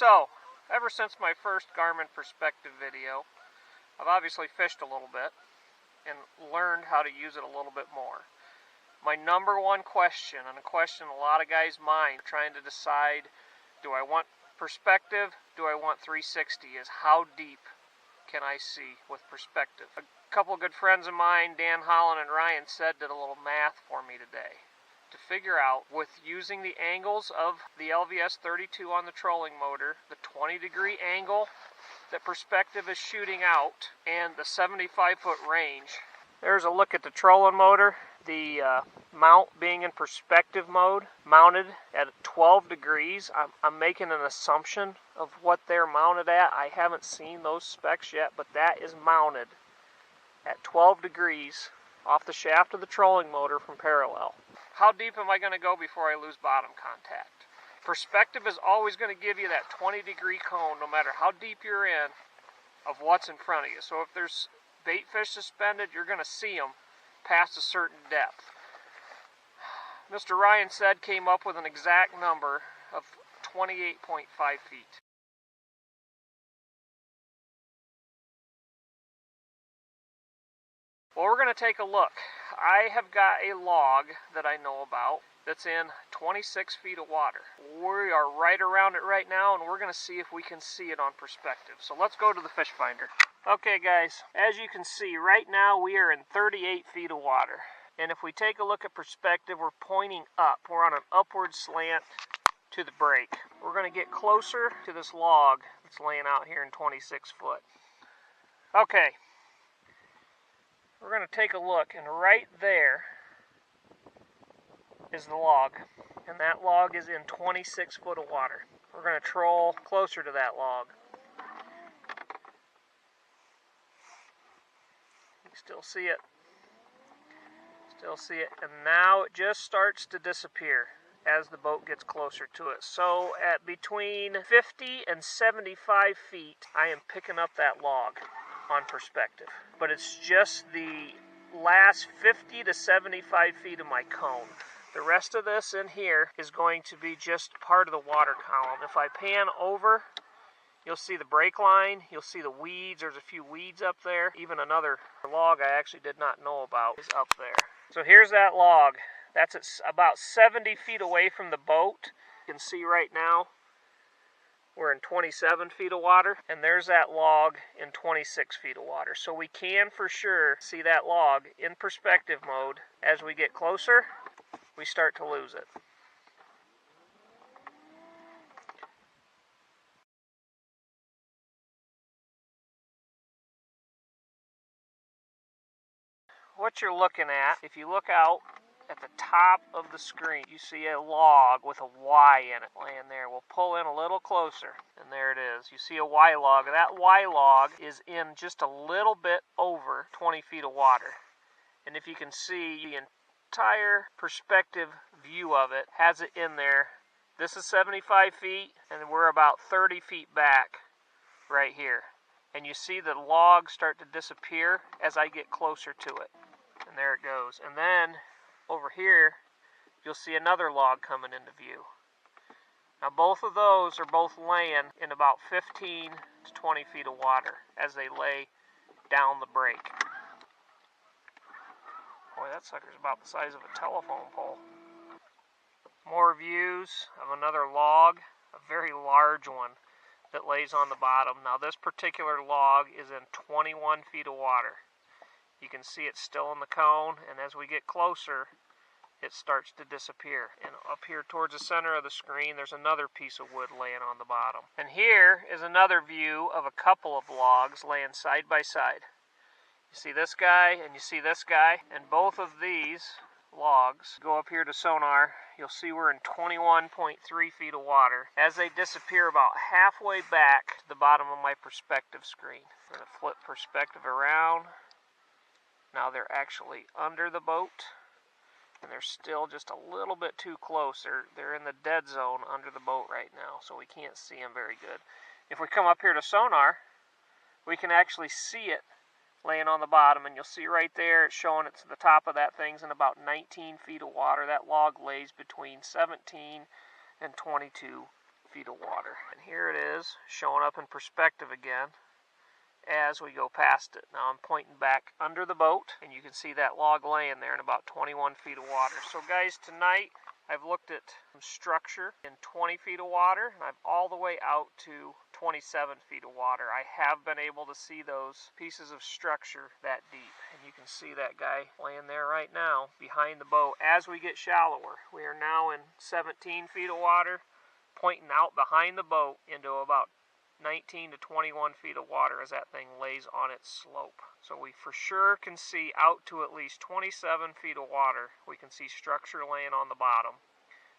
So, ever since my first Garmin Perspective video, I've obviously fished a little bit and learned how to use it a little bit more. My number one question, and a question a lot of guys' mind trying to decide, do I want perspective, do I want 360, is how deep can I see with perspective? A couple of good friends of mine, Dan, Holland, and Ryan said, did a little math for me today to figure out, with using the angles of the LVS 32 on the trolling motor, the 20-degree angle that perspective is shooting out, and the 75-foot range. There's a look at the trolling motor, the mount being in perspective mode, mounted at 12 degrees. I'm making an assumption of what they're mounted at. I haven't seen those specs yet, but that is mounted at 12 degrees off the shaft of the trolling motor from parallel. How deep am I going to go before I lose bottom contact? Perspective is always going to give you that 20-degree cone, no matter how deep you're in, of what's in front of you. So if there's bait fish suspended, you're going to see them past a certain depth. Mr. Ryan said came up with an exact number of 28.5 feet. Well, we're going to take a look. I have got a log that I know about that's in 26 feet of water. We are right around it right now, and we're going to see if we can see it on perspective. So let's go to the fish finder. Okay guys, as you can see, right now we are in 38 feet of water. And if we take a look at perspective, we're pointing up. We're on an upward slant to the break. We're going to get closer to this log that's laying out here in 26 foot. Okay. We're going to take a look, and right there is the log, and that log is in 26 foot of water. We're going to troll closer to that log. You still see it. Still see it, and now it just starts to disappear as the boat gets closer to it. So at between 50 and 75 feet, I am picking up that log on perspective. But it's just the last 50 to 75 feet of my cone. The rest of this in here is going to be just part of the water column. If I pan over, you'll see the brake line, you'll see the weeds, there's a few weeds up there. Even another log I actually did not know about is up there. So here's that log. That's at about 70 feet away from the boat. You can see right now we're in 27 feet of water, and there's that log in 26 feet of water. So we can for sure see that log in perspective mode. As we get closer, we start to lose it. What you're looking at, if you look out at the top of the screen, you see a log with a Y in it laying there. We'll pull in a little closer, and there it is. You see a Y log. That Y log is in just a little bit over 20 feet of water. And if you can see, the entire perspective view of it has it in there. This is 75 feet, and we're about 30 feet back right here. And you see the log start to disappear as I get closer to it. And there it goes. And then over here, you'll see another log coming into view. Now both of those are both laying in about 15 to 20 feet of water as they lay down the break. Boy, that sucker's about the size of a telephone pole. More views of another log, a very large one that lays on the bottom. Now this particular log is in 21 feet of water. You can see it's still in the cone, and as we get closer, it starts to disappear. And up here towards the center of the screen, there's another piece of wood laying on the bottom. And here is another view of a couple of logs laying side by side. You see this guy, and you see this guy, and both of these logs go up here to sonar. You'll see we're in 21.3 feet of water. As they disappear about halfway back to the bottom of my perspective screen. I'm going to flip perspective around. Now they're actually under the boat, and they're still just a little bit too close. They're in the dead zone under the boat right now, so we can't see them very good. If we come up here to sonar, we can actually see it laying on the bottom, and you'll see right there it's showing it's the top of that thing's in about 19 feet of water. That log lays between 17 and 22 feet of water. And here it is, showing up in perspective again as we go past it. Now I'm pointing back under the boat, and you can see that log laying there in about 21 feet of water. So guys, tonight I've looked at some structure in 20 feet of water, and I'm all the way out to 27 feet of water. I have been able to see those pieces of structure that deep, and you can see that guy laying there right now behind the boat. As we get shallower, we are now in 17 feet of water, pointing out behind the boat into about 19 to 21 feet of water as that thing lays on its slope. So we for sure can see out to at least 27 feet of water. We can see structure laying on the bottom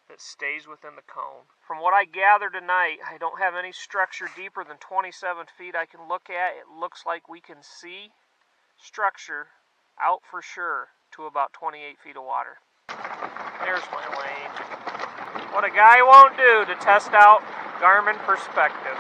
that stays within the cone. From what I gathered tonight, I don't have any structure deeper than 27 feet I can look at. It looks like we can see structure out for sure to about 28 feet of water. There's my lane. What a guy won't do to test out Garmin Perspective.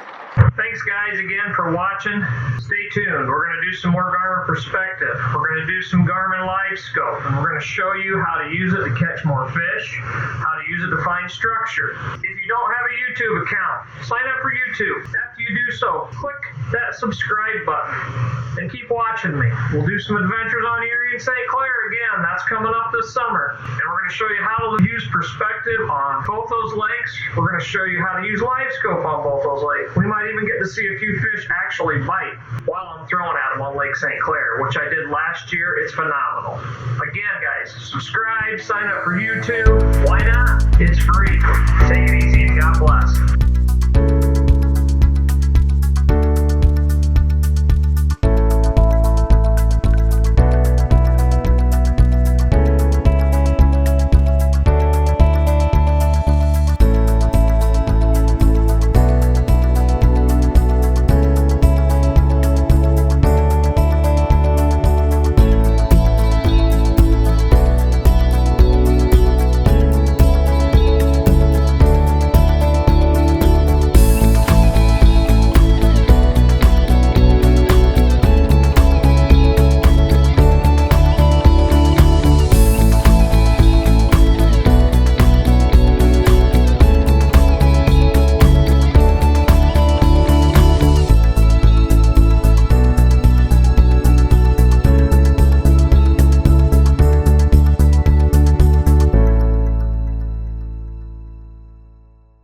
Thanks guys again for watching. Stay tuned. We're going to do some more Garmin Perspective. We're going to do some Garmin LiveScope, and we're going to show you how to use it to catch more fish, how to use it to find structure. If you don't have a YouTube account, sign up for YouTube. After you do so, click that subscribe button and keep watching me. We'll do some adventures on Erie and St. Clair again. That's coming up this summer. And we're going to show you how to use Perspective on both those lakes. We're going to show you how to use LiveScope on both those lakes. We might even get to see a few fish actually bite while I'm throwing at them on Lake St. Clair, which I did last year. It's phenomenal. Again, guys, subscribe, sign up for YouTube. Why not? It's free. Take it easy and God bless.